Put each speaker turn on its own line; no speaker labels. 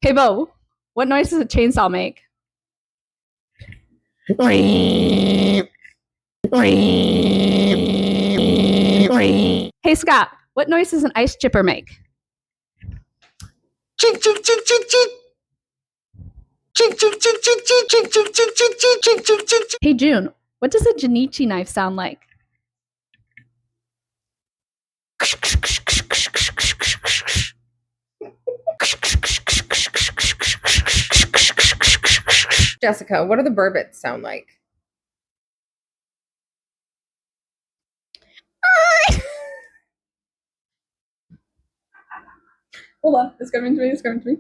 Hey Bo, what noise does a chainsaw make? Hey Scott, what noise does an ice chipper make?
Chink chink chink chink chink. Chink chink chink chink chink chink chink chink chink chink chink chink chink.
Hey June, what does a Janichi knife sound like?
Jessica, what do the burbits sound like?
Hold on, it's coming to me, it's coming to me.